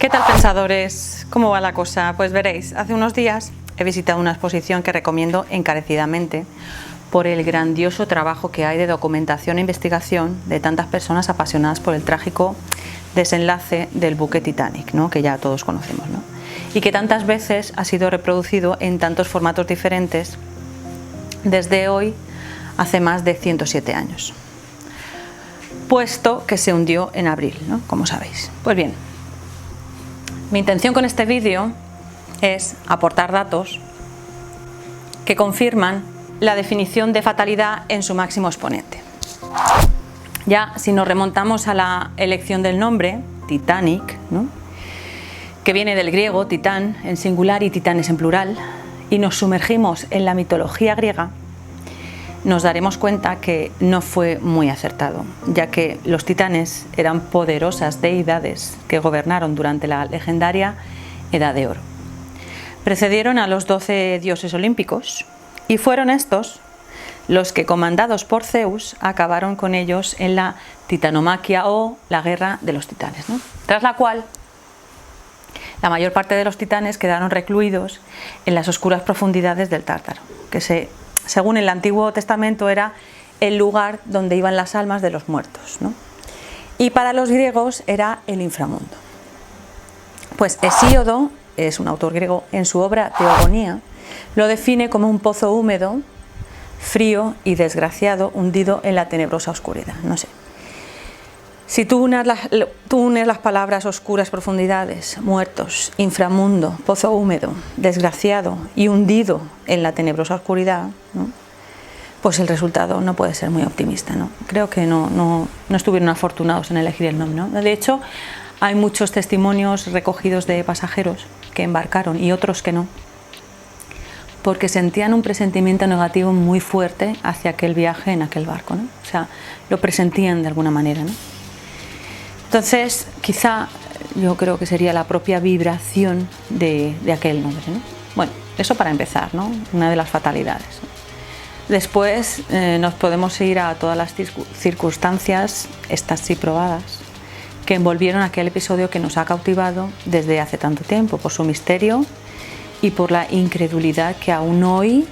¿Qué tal, pensadores? ¿Cómo va la cosa? Pues veréis, hace unos días he visitado una exposición que recomiendo encarecidamente por el grandioso trabajo que hay de documentación e investigación de tantas personas apasionadas por el trágico desenlace del buque Titanic, ¿no? Que ya todos conocemos, ¿no? Y que tantas veces ha sido reproducido en tantos formatos diferentes desde hoy hace más de 107 años, puesto que se hundió en abril, ¿no? Como sabéis. Pues bien, mi intención con este vídeo es aportar datos que confirman la definición de fatalidad en su máximo exponente. Ya si nos remontamos a la elección del nombre, Titanic, ¿no? Que viene del griego titán en singular y titanes en plural, y nos sumergimos en la mitología griega, nos daremos cuenta que no fue muy acertado, ya que los titanes eran poderosas deidades que gobernaron durante la legendaria Edad de Oro. Precedieron a los 12 dioses olímpicos y fueron estos los que, comandados por Zeus, acabaron con ellos en la titanomaquia o la guerra de los titanes, ¿no? Tras la cual la mayor parte de los titanes quedaron recluidos en las oscuras profundidades del Tártaro, que según el Antiguo Testamento era el lugar donde iban las almas de los muertos, ¿no? Y para los griegos era el inframundo. Pues Hesíodo, es un autor griego, en su obra Teogonía, lo define como un pozo húmedo, frío y desgraciado, hundido en la tenebrosa oscuridad. No sé. Si tú unes las palabras oscuras profundidades, muertos, inframundo, pozo húmedo, desgraciado y hundido en la tenebrosa oscuridad, ¿no? Pues el resultado no puede ser muy optimista, ¿no? Creo que no estuvieron afortunados en elegir el nombre, ¿no? De hecho, hay muchos testimonios recogidos de pasajeros que embarcaron y otros que no, porque sentían un presentimiento negativo muy fuerte hacia aquel viaje en aquel barco, ¿no? O sea, lo presentían de alguna manera, ¿no? Entonces, quizá yo creo que sería la propia vibración de aquel nombre, ¿no? Bueno, eso para empezar, ¿no? Una de las fatalidades. Después nos podemos ir a todas las circunstancias, estas sí probadas, que envolvieron aquel episodio que nos ha cautivado desde hace tanto tiempo, por su misterio y por la incredulidad que aún hoy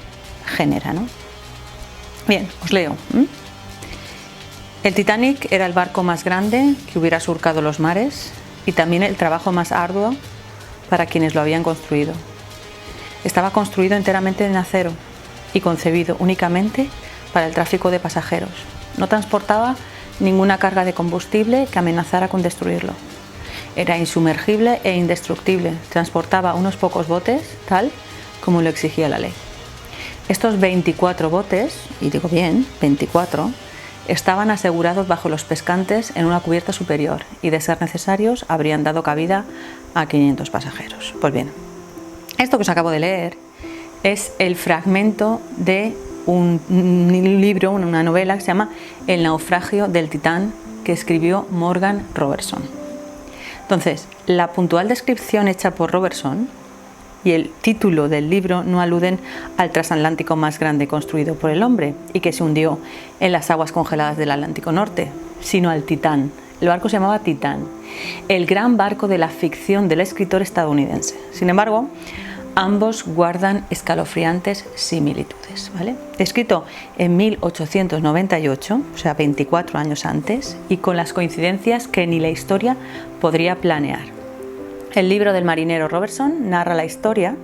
genera, ¿no? Bien, os leo. El Titanic era el barco más grande que hubiera surcado los mares y también el trabajo más arduo para quienes lo habían construido. Estaba construido enteramente en acero y concebido únicamente para el tráfico de pasajeros. No transportaba ninguna carga de combustible que amenazara con destruirlo. Era insumergible e indestructible. Transportaba unos pocos botes, tal como lo exigía la ley. Estos 24 botes, y digo bien, 24, estaban asegurados bajo los pescantes en una cubierta superior y, de ser necesarios, habrían dado cabida a 500 pasajeros. Pues bien, esto que os acabo de leer es el fragmento de un libro, una novela que se llama El naufragio del Titán, que escribió Morgan Robertson. Entonces, la puntual descripción hecha por Robertson y el título del libro no aluden al transatlántico más grande construido por el hombre y que se hundió en las aguas congeladas del Atlántico Norte, sino al Titán. El barco se llamaba Titán, el gran barco de la ficción del escritor estadounidense. Sin embargo, ambos guardan escalofriantes similitudes, ¿vale? Escrito en 1898, o sea, 24 años antes, y con las coincidencias que ni la historia podría planear. El libro del marinero Robertson narra la historia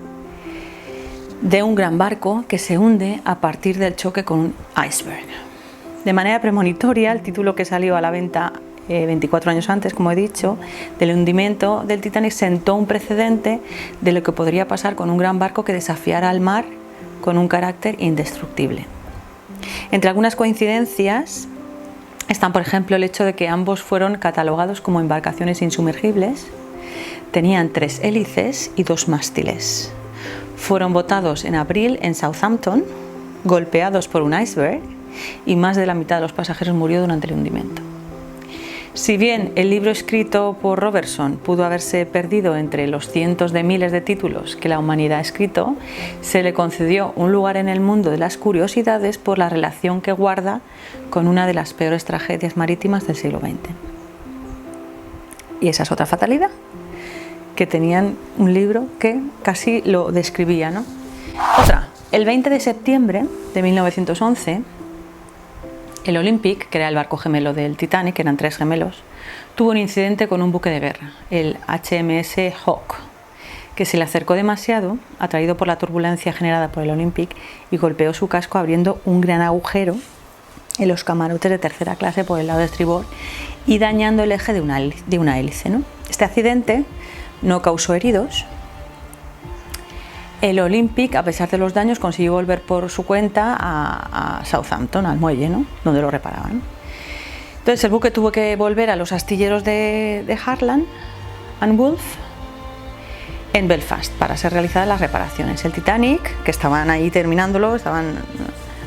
de un gran barco que se hunde a partir del choque con un iceberg. De manera premonitoria, el título que salió a la venta 24 años antes, como he dicho, del hundimiento del Titanic sentó un precedente de lo que podría pasar con un gran barco que desafiara al mar con un carácter indestructible. Entre algunas coincidencias están, por ejemplo, el hecho de que ambos fueron catalogados como embarcaciones insumergibles. Tenían 3 hélices y 2 mástiles. Fueron botados en abril en Southampton, golpeados por un iceberg, y más de la mitad de los pasajeros murió durante el hundimiento. Si bien el libro escrito por Robertson pudo haberse perdido entre los cientos de miles de títulos que la humanidad ha escrito, se le concedió un lugar en el mundo de las curiosidades por la relación que guarda con una de las peores tragedias marítimas del siglo XX. Y esa es otra fatalidad, que tenían un libro que casi lo describía, ¿no? Otra, el 20 de septiembre de 1911, el Olympic, que era el barco gemelo del Titanic, eran 3 gemelos, tuvo un incidente con un buque de guerra, el HMS Hawke, que se le acercó demasiado, atraído por la turbulencia generada por el Olympic, y golpeó su casco abriendo un gran agujero en los camarotes de tercera clase por el lado de estribor y dañando el eje de una hélice, ¿no? Este accidente no causó heridos. El Olympic, a pesar de los daños, consiguió volver por su cuenta a Southampton, al muelle, ¿no? Donde lo reparaban. Entonces el buque tuvo que volver a los astilleros de Harland and Wolff en Belfast para ser realizadas las reparaciones. El Titanic, que estaban ahí terminándolo, estaban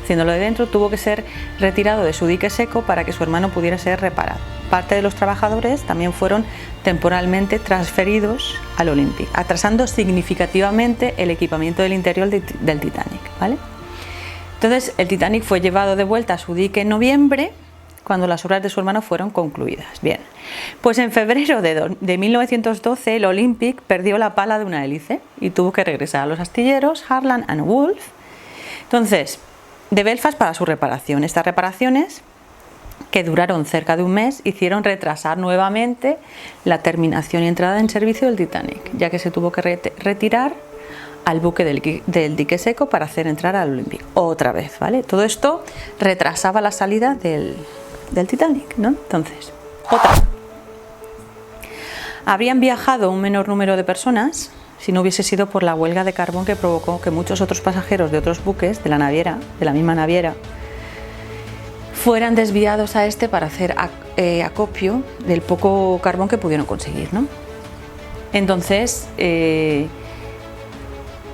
haciéndolo de dentro, tuvo que ser retirado de su dique seco para que su hermano pudiera ser reparado. Parte de los trabajadores también fueron temporalmente transferidos al Olympic, atrasando significativamente el equipamiento del interior del Titanic, ¿vale? Entonces el Titanic fue llevado de vuelta a su dique en noviembre, cuando las obras de su hermano fueron concluidas. Bien, pues en febrero de 1912 el Olympic perdió la pala de una hélice y tuvo que regresar a los astilleros Harland and Wolff, entonces, de Belfast para su reparación. Estas reparaciones, que duraron cerca de un mes, hicieron retrasar nuevamente la terminación y entrada en servicio del Titanic, ya que se tuvo que retirar al buque del dique seco para hacer entrar al Olympic otra vez, ¿vale? Todo esto retrasaba la salida del Titanic, ¿no? Entonces, otra. Habrían viajado un menor número de personas si no hubiese sido por la huelga de carbón que provocó que muchos otros pasajeros de otros buques de la misma naviera, fueran desviados a este para hacer acopio del poco carbón que pudieron conseguir, ¿no? Entonces,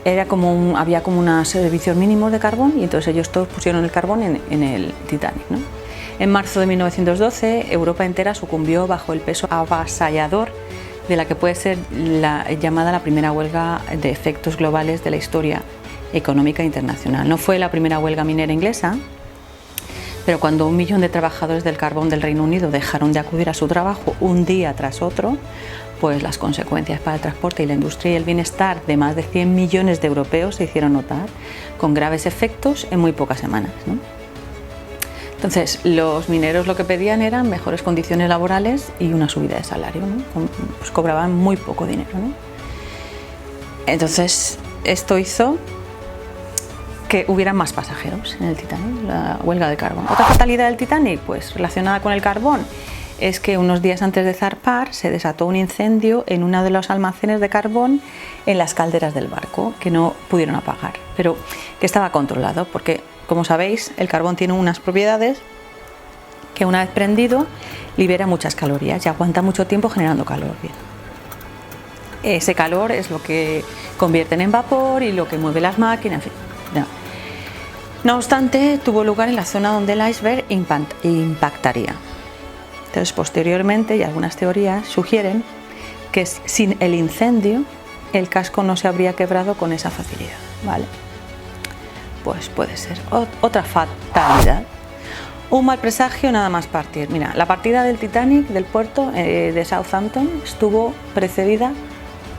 había como unos servicios mínimos de carbón y entonces ellos todos pusieron el carbón en el Titanic, ¿no? En marzo de 1912, Europa entera sucumbió bajo el peso avasallador de la que puede ser llamada la primera huelga de efectos globales de la historia económica internacional. No fue la primera huelga minera inglesa, pero cuando 1 millón de trabajadores del carbón del Reino Unido dejaron de acudir a su trabajo un día tras otro, pues las consecuencias para el transporte y la industria y el bienestar de más de 100 millones de europeos se hicieron notar, con graves efectos en muy pocas semanas, ¿no? Entonces, los mineros lo que pedían eran mejores condiciones laborales y una subida de salario, ¿no? Pues cobraban muy poco dinero, ¿no? Entonces, esto hizo que hubiera más pasajeros en el Titanic, la huelga de carbón. Otra fatalidad del Titanic, pues relacionada con el carbón, es que unos días antes de zarpar se desató un incendio en uno de los almacenes de carbón en las calderas del barco, que no pudieron apagar, pero que estaba controlado, porque, como sabéis, el carbón tiene unas propiedades que una vez prendido libera muchas calorías y aguanta mucho tiempo generando calor. Bien. Ese calor es lo que convierten en vapor y lo que mueve las máquinas, en fin. No obstante, tuvo lugar en la zona donde el iceberg impactaría. Entonces, posteriormente, y algunas teorías sugieren que sin el incendio el casco no se habría quebrado con esa facilidad, ¿vale? Pues puede ser. Otra fatalidad. Un mal presagio nada más partir. Mira, la partida del Titanic del puerto de Southampton estuvo precedida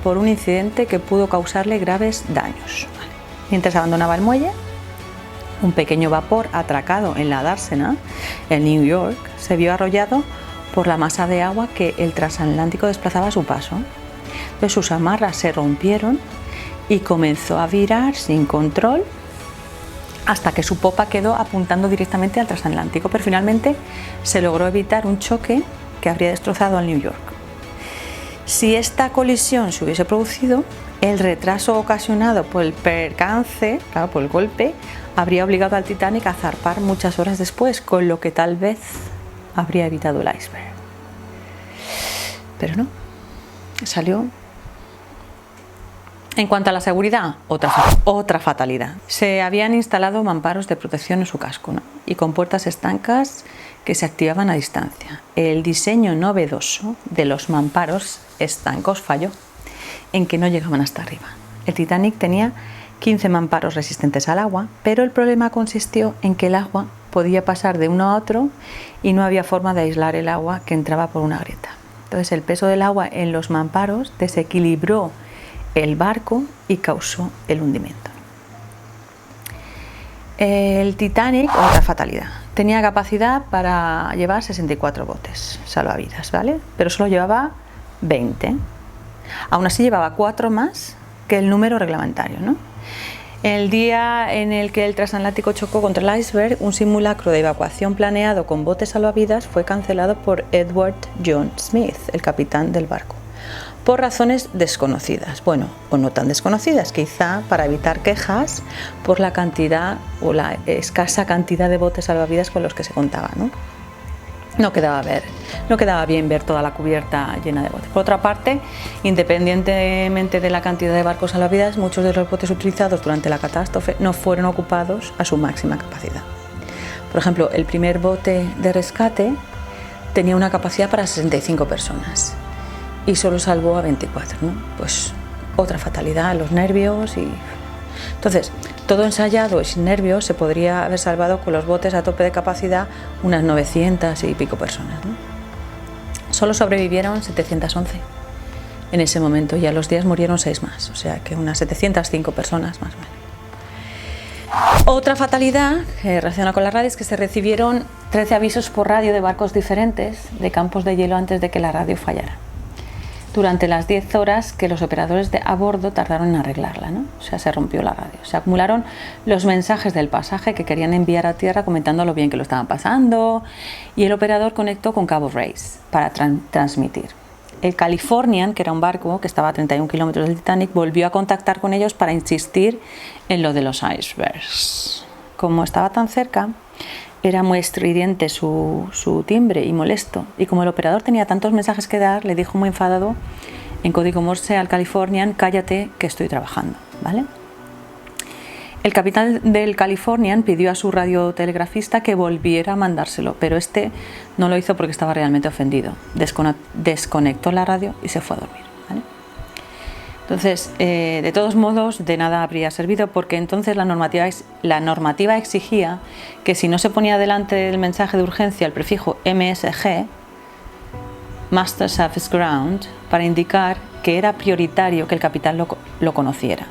por un incidente que pudo causarle graves daños. ¿Vale? Mientras abandonaba el muelle, un pequeño vapor atracado en la dársena, en New York, se vio arrollado por la masa de agua que el transatlántico desplazaba a su paso. Entonces sus amarras se rompieron y comenzó a virar sin control hasta que su popa quedó apuntando directamente al transatlántico, pero finalmente se logró evitar un choque que habría destrozado al New York. Si esta colisión se hubiese producido, el retraso ocasionado por el percance, claro, por el golpe, habría obligado al Titanic a zarpar muchas horas después, con lo que tal vez habría evitado el iceberg. Pero no, salió. En cuanto a la seguridad, otra fatalidad. Se habían instalado mamparos de protección en su casco, ¿no? Y con puertas estancas que se activaban a distancia. El diseño novedoso de los mamparos estancos falló en que no llegaban hasta arriba. El Titanic tenía 15 mamparos resistentes al agua, pero el problema consistió en que el agua podía pasar de uno a otro y no había forma de aislar el agua que entraba por una grieta. Entonces el peso del agua en los mamparos desequilibró el barco y causó el hundimiento. El Titanic, otra fatalidad, tenía capacidad para llevar 64 botes salvavidas, ¿vale? Pero solo llevaba 20. Aún así llevaba 4 más que el número reglamentario, ¿no? El día en el que el transatlántico chocó contra el iceberg, un simulacro de evacuación planeado con botes salvavidas fue cancelado por Edward John Smith, el capitán del barco, por razones desconocidas, bueno, o no tan desconocidas, quizá para evitar quejas por la cantidad o la escasa cantidad de botes salvavidas con los que se contaba, ¿no? No quedaba bien ver toda la cubierta llena de botes. Por otra parte, independientemente de la cantidad de barcos salvavidas, muchos de los botes utilizados durante la catástrofe no fueron ocupados a su máxima capacidad. Por ejemplo, el primer bote de rescate tenía una capacidad para 65 personas y solo salvó a 24, ¿no? Pues otra fatalidad, los nervios y... Entonces, todo ensayado y sin nervios se podría haber salvado con los botes a tope de capacidad unas 900 y pico personas, ¿no? Solo sobrevivieron 711 en ese momento y a los días murieron 6 más, o sea que unas 705 personas más o menos. Otra fatalidad relacionada con la radio es que se recibieron 13 avisos por radio de barcos diferentes de campos de hielo antes de que la radio fallara, durante las 10 horas que los operadores a bordo tardaron en arreglarla, ¿no? O sea, se rompió la radio. Se acumularon los mensajes del pasaje que querían enviar a tierra comentando lo bien que lo estaban pasando y el operador conectó con Cabo Race para transmitir. El Californian, que era un barco que estaba a 31 kilómetros del Titanic, volvió a contactar con ellos para insistir en lo de los icebergs. Como estaba tan cerca, era muy estridente su timbre y molesto, y como el operador tenía tantos mensajes que dar, le dijo muy enfadado en código Morse al Californian: cállate que estoy trabajando, ¿vale? El capitán del Californian pidió a su radiotelegrafista que volviera a mandárselo, pero este no lo hizo porque estaba realmente ofendido. Desconectó la radio y se fue a dormir, ¿vale? Entonces, de todos modos, de nada habría servido, porque entonces la normativa exigía que si no se ponía delante del mensaje de urgencia el prefijo MSG, Master Surface Ground, para indicar que era prioritario que el capitán lo conociera.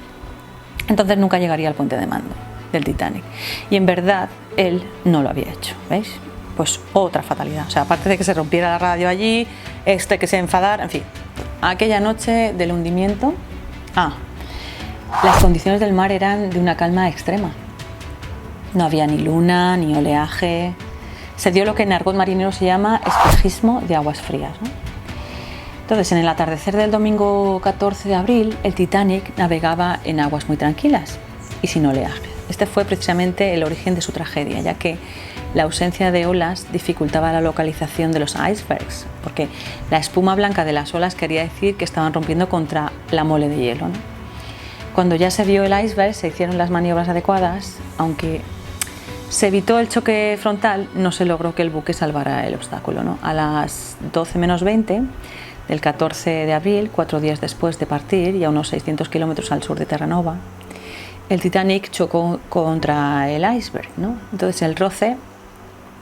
Entonces nunca llegaría al puente de mando del Titanic. Y en verdad, él no lo había hecho, ¿veis? Pues otra fatalidad. O sea, aparte de que se rompiera la radio allí, que se enfadara, en fin. Aquella noche del hundimiento, las condiciones del mar eran de una calma extrema. No había ni luna, ni oleaje. Se dio lo que en argot marinero se llama espejismo de aguas frías, ¿no? Entonces, en el atardecer del domingo 14 de abril, el Titanic navegaba en aguas muy tranquilas y sin oleaje. Este fue precisamente el origen de su tragedia, ya que la ausencia de olas dificultaba la localización de los icebergs, porque la espuma blanca de las olas quería decir que estaban rompiendo contra la mole de hielo, ¿no? Cuando ya se vio el iceberg, se hicieron las maniobras adecuadas, aunque se evitó el choque frontal, no se logró que el buque salvara el obstáculo, ¿no? A las 12 menos 20 del 14 de abril, 4 días después de partir y a unos 600 kilómetros al sur de Terranova, el Titanic chocó contra el iceberg, ¿no? Entonces el roce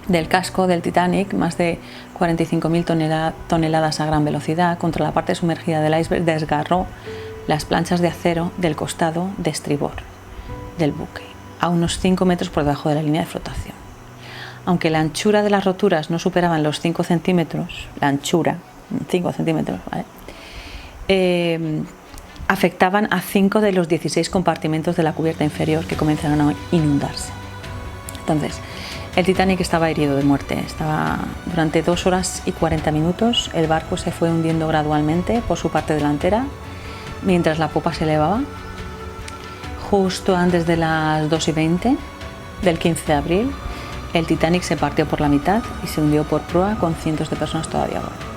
del casco del Titanic, más de 45.000 toneladas a gran velocidad, contra la parte sumergida del iceberg, desgarró las planchas de acero del costado de estribor del buque, a unos 5 metros por debajo de la línea de flotación. Aunque la anchura de las roturas no superaban los 5 centímetros, la anchura, 5 centímetros, ¿vale? Afectaban a 5 de los 16 compartimentos de la cubierta inferior, que comenzaron a inundarse. Entonces, el Titanic estaba herido de muerte. Durante 2 horas y 40 minutos el barco se fue hundiendo gradualmente por su parte delantera, mientras la popa se elevaba. Justo antes de las 2:20 del 15 de abril, el Titanic se partió por la mitad y se hundió por proa con cientos de personas todavía a bordo.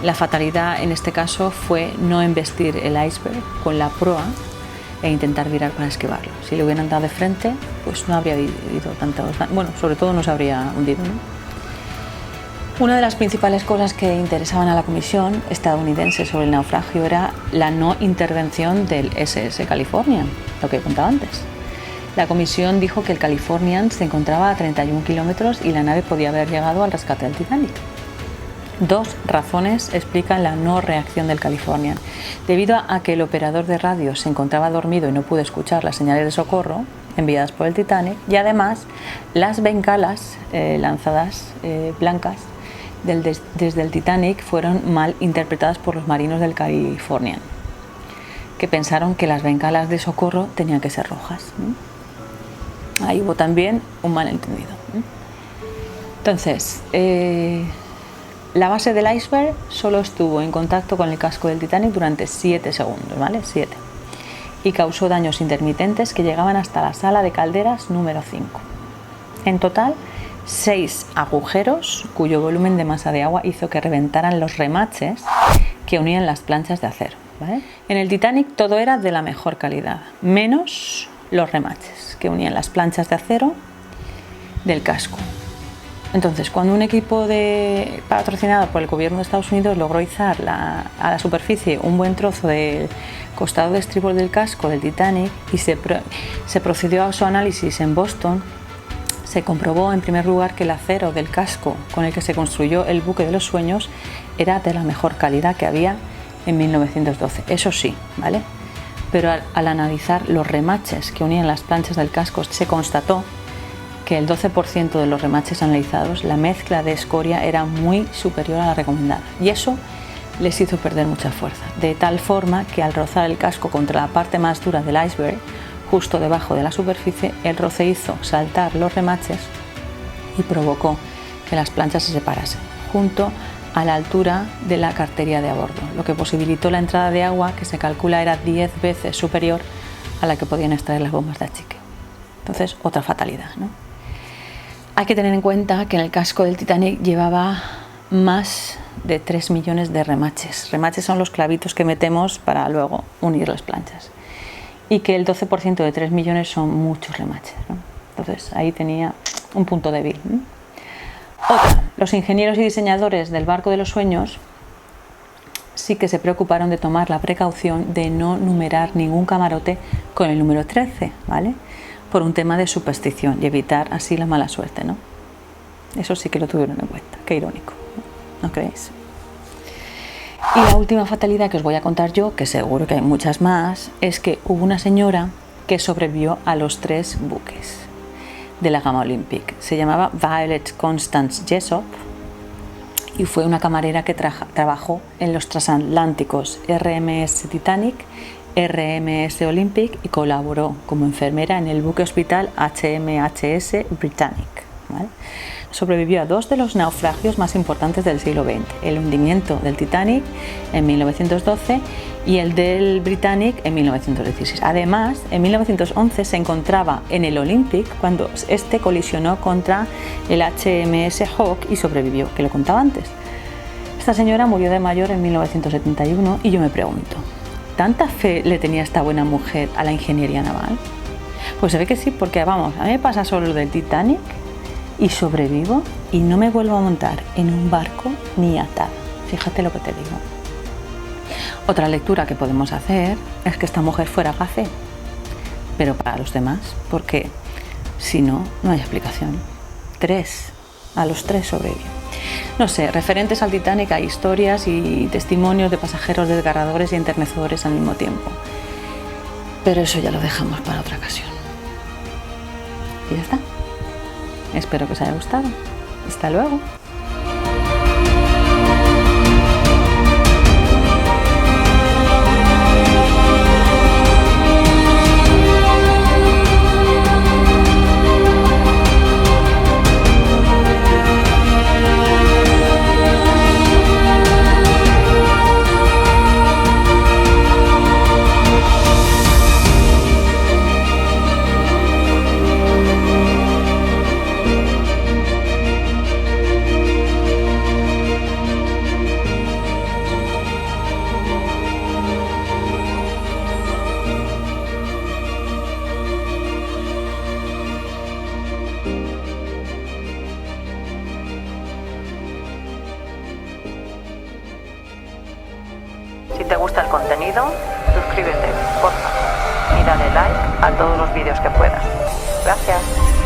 La fatalidad en este caso fue no embestir el iceberg con la proa e intentar virar para esquivarlo. Si le hubieran dado de frente, pues no habría habido tanto, bueno, sobre todo no se habría hundido, ¿no? Una de las principales cosas que interesaban a la comisión estadounidense sobre el naufragio era la no intervención del SS Californian, lo que contaba antes. La comisión dijo que el Californian se encontraba a 31 kilómetros y la nave podía haber llegado al rescate del Titanic. Dos razones explican la no reacción del Californian. Debido a que el operador de radio se encontraba dormido y no pudo escuchar las señales de socorro enviadas por el Titanic, y además las bengalas lanzadas blancas desde el Titanic fueron mal interpretadas por los marinos del Californian, que pensaron que las bengalas de socorro tenían que ser rojas. Ahí hubo también un malentendido. Entonces, la base del iceberg solo estuvo en contacto con el casco del Titanic durante 7 segundos, ¿vale? 7. Y causó daños intermitentes que llegaban hasta la sala de calderas número 5. En total, 6 agujeros cuyo volumen de masa de agua hizo que reventaran los remaches que unían las planchas de acero, ¿vale? En el Titanic todo era de la mejor calidad, menos los remaches que unían las planchas de acero del casco. Entonces, cuando un equipo patrocinado por el gobierno de Estados Unidos logró izar a la superficie un buen trozo del costado de estribor del casco del Titanic y se procedió a su análisis en Boston, se comprobó en primer lugar que el acero del casco con el que se construyó el buque de los sueños era de la mejor calidad que había en 1912. Eso sí, ¿vale? Pero al analizar los remaches que unían las planchas del casco, se constató que el 12% de los remaches analizados, la mezcla de escoria era muy superior a la recomendada, y eso les hizo perder mucha fuerza, de tal forma que al rozar el casco contra la parte más dura del iceberg, justo debajo de la superficie, el roce hizo saltar los remaches y provocó que las planchas se separasen, junto a la altura de la cartería de a bordo, lo que posibilitó la entrada de agua, que se calcula era 10 veces superior a la que podían extraer las bombas de achique. Entonces, otra fatalidad, ¿no? Hay que tener en cuenta que en el casco del Titanic llevaba más de 3 millones de remaches. Remaches son los clavitos que metemos para luego unir las planchas. Y que el 12% de 3 millones son muchos remaches, ¿no? Entonces ahí tenía un punto débil, ¿no? Otra, los ingenieros y diseñadores del barco de los sueños sí que se preocuparon de tomar la precaución de no numerar ningún camarote con el número 13, ¿vale? Por un tema de superstición y evitar así la mala suerte, ¿no? Eso sí que lo tuvieron en cuenta. Qué irónico, ¿no creéis? Y la última fatalidad que os voy a contar yo, que seguro que hay muchas más, es que hubo una señora que sobrevivió a los 3 buques de la gama Olympic. Se llamaba Violet Constance Jessop y fue una camarera que trabajó en los transatlánticos RMS Titanic, RMS Olympic, y colaboró como enfermera en el buque hospital HMHS Britannic, ¿vale? Sobrevivió a 2 de los naufragios más importantes del siglo XX, el hundimiento del Titanic en 1912 y el del Britannic en 1916. Además, en 1911 se encontraba en el Olympic cuando este colisionó contra el HMS Hawke y sobrevivió, que lo contaba antes. Esta señora murió de mayor en 1971 y yo me pregunto, ¿tanta fe le tenía esta buena mujer a la ingeniería naval? Pues se ve que sí, porque vamos, a mí me pasa solo lo del Titanic y sobrevivo y no me vuelvo a montar en un barco ni atada. Fíjate lo que te digo. Otra lectura que podemos hacer es que esta mujer fuera gafe, pero para los demás, porque si no, no hay explicación. A los 3 sobrevivió. No sé, referentes al Titanic hay historias y testimonios de pasajeros desgarradores y enternecedores al mismo tiempo. Pero eso ya lo dejamos para otra ocasión. Y ya está. Espero que os haya gustado. Hasta luego. Si te gusta el contenido, suscríbete, porfa, y dale like a todos los vídeos que puedas. Gracias.